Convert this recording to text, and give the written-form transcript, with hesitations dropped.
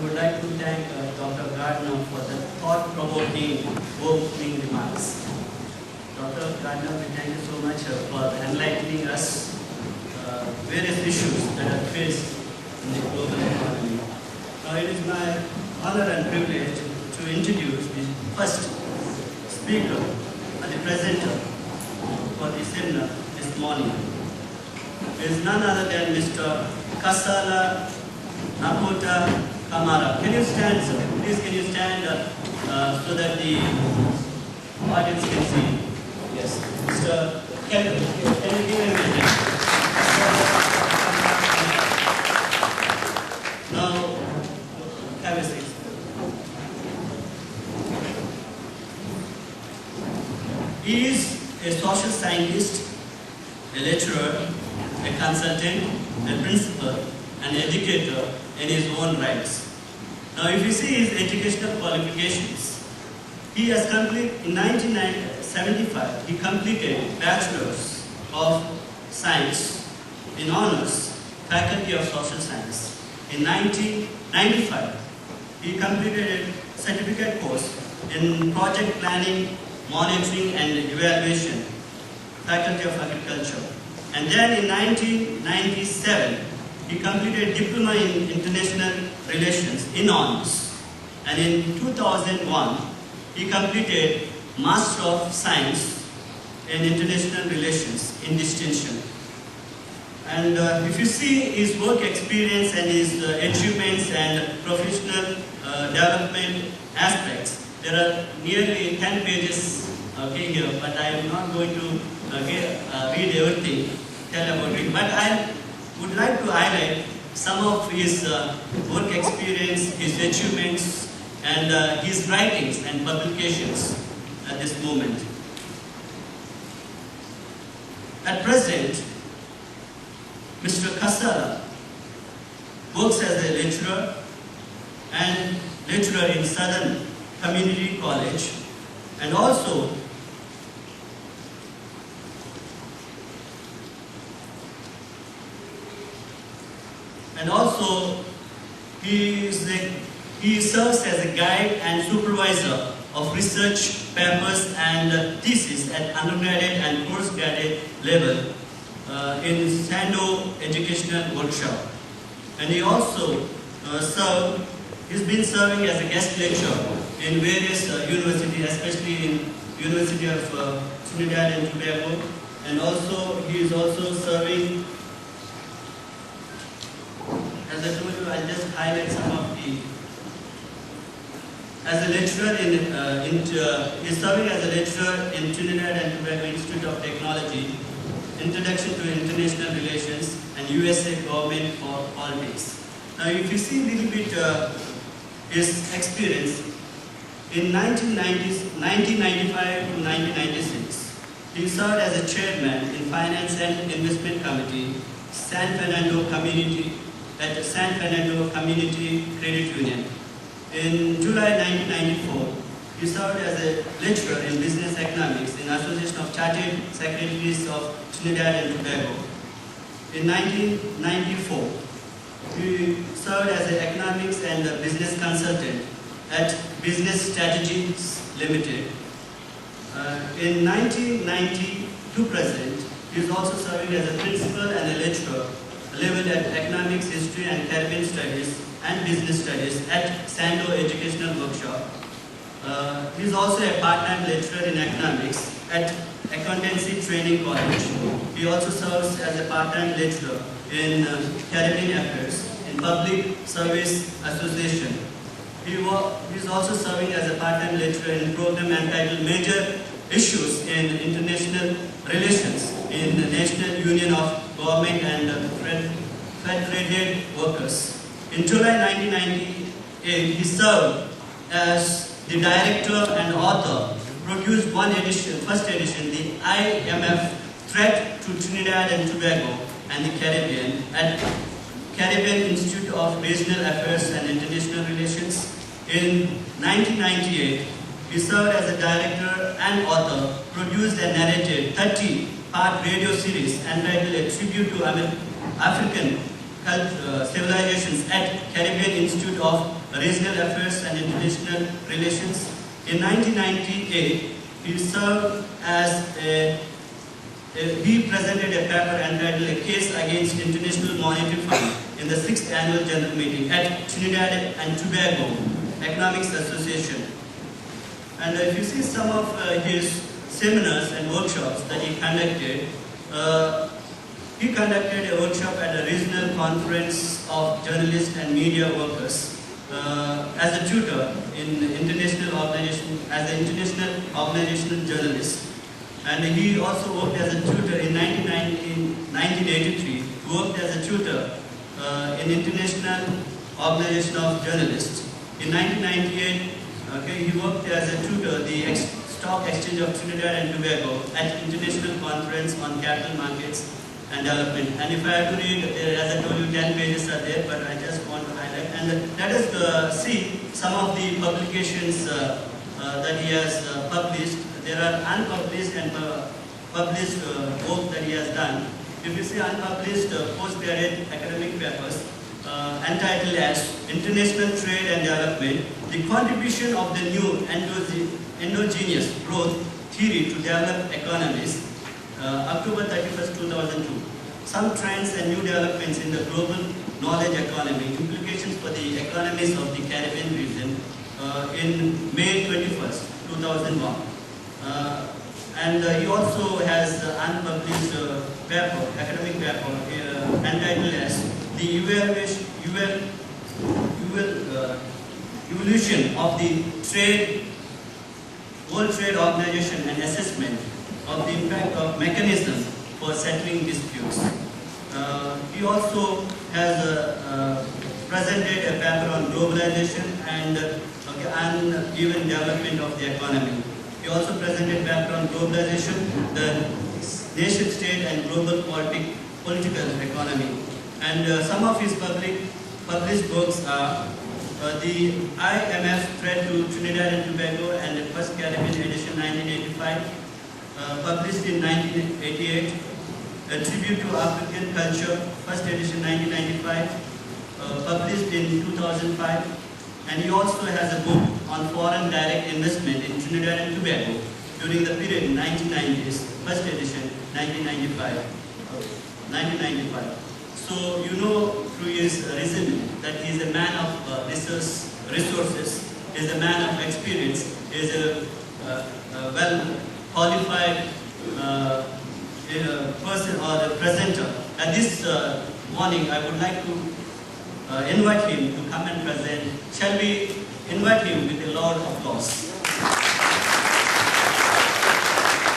would like to thank Dr. Gardner for the thought-provoking opening remarks. Dr. Gardner, we thank you so much for enlightening us various issues that are faced in the global economy. It is my honor and privilege to introduce the first speaker and the presenter for the seminar this morning. It is none other than Mr. Kasala Nakota Kamara. Can you stand, sir? Please, can you stand so that the audience can see? Yes. Mr. Can you give him a hand? Now, have a seat. He is a social scientist, a lecturer, a consultant, a principal, an educator in his own rights. Now, if you see his educational qualifications, he has completed, in 1975, he completed Bachelor's of Science in Honors, Faculty of Social Science. In 1995, he completed a certificate course in Project Planning, Monitoring and Evaluation, Faculty of Agriculture. And then in 1997, he completed Diploma in International Relations in Honors. And in 2001, he completed Master of Science in International Relations in Distinction. And if you see his work experience and his achievements and professional development aspects, there are nearly 10 pages here, but I am not going to read everything, tell about it. But I would like to highlight some of his work experience, his achievements, and his writings and publications at this moment. At present, Mr. Kasala works as a lecturer in Southern Community College, and also he serves as a guide and supervisor of research papers and theses at undergraduate and postgraduate level in Sando Educational Workshop. And he also he's been serving as a guest lecturer in various universities, especially in University of Trinidad and Tobago, and also he is also serving, as I told you, I'll just highlight some of the, as a lecturer he's serving as a lecturer in Trinidad and Tobago Institute of Technology, Introduction to International Relations, and USA Government for Politics. Now, if you see a little bit his experience, in 1995 to 1996, he served as a chairman in Finance and Investment Committee, San Fernando Community Credit Union. In July 1994, he served as a lecturer in business economics in Association of Chartered Secretaries of Trinidad and Tobago. In 1994, he served as an economics and business consultant at Business Strategies Limited. In 1990 to present, he is also serving as a principal and a lecturer level at Economics, History and Caribbean Studies and Business Studies at Sando Educational Workshop. He is also a part-time lecturer in economics at Accountancy Training College. He also serves as a part-time lecturer in Caribbean Affairs in Public Service Association. He is also serving as a part-time lecturer in a program entitled Major Issues in International Relations in the National Union of Government and Federated Workers. In July 1998, he served as the director and author, produced first edition, the IMF Threat to Trinidad and Tobago and the Caribbean at Caribbean Institute of Regional Affairs and International Relations. In 1998, he served as a director and author, produced and narrated 30-part radio series entitled A Tribute to African Civilizations at Caribbean Institute of regional affairs and international relations. In 1998, he served as he presented a paper entitled A Case Against International Monetary Fund in the 6th Annual General Meeting at Trinidad and Tobago Economics Association. And if you see some of his seminars and workshops that he conducted a workshop at a regional conference of journalists and media workers as a tutor in international organization, as an international organizational journalist. And he also worked as a tutor in 1983. He worked as a tutor in International Organization of Journalists. In 1998, he worked as a tutor the Stock Exchange of Trinidad and Tobago at International Conference on Capital Markets and Development. And if I have to read, as I told you, 10 pages are there, but I just want to highlight. And let us see some of the publications that he has published. There are unpublished and published work that he has done. If you see unpublished postgraduate academic papers entitled as International Trade and Development, the contribution of the new endogenous growth theory to developed economies, October 31st, 2002. Some trends and new developments in the global knowledge economy, implications for the economies of the Caribbean region, in May 21st, 2001. And he also has unpublished paper, academic paper, entitled as The Evolution of the World Trade Organization and Assessment of the Impact of Mechanism for Settling Disputes. He also has presented a paper on globalization and uneven development of the economy. He also presented a paper on globalization, the nation state and global political economy. And some of his published books are the IMF Threat to Trinidad and Tobago and the First Caribbean edition 1985, published in 1988, A Tribute to African Culture, first edition 1995, published in 2005. And he also has a book on foreign direct investment in Trinidad and Tobago during the period 1990s, first edition 1995. So you know through his resume that he is a man of resources, he is a man of experience, he is a well qualified person or a presenter. And this morning I would like to invite him to come and present. Shall we invite him with a loud applause?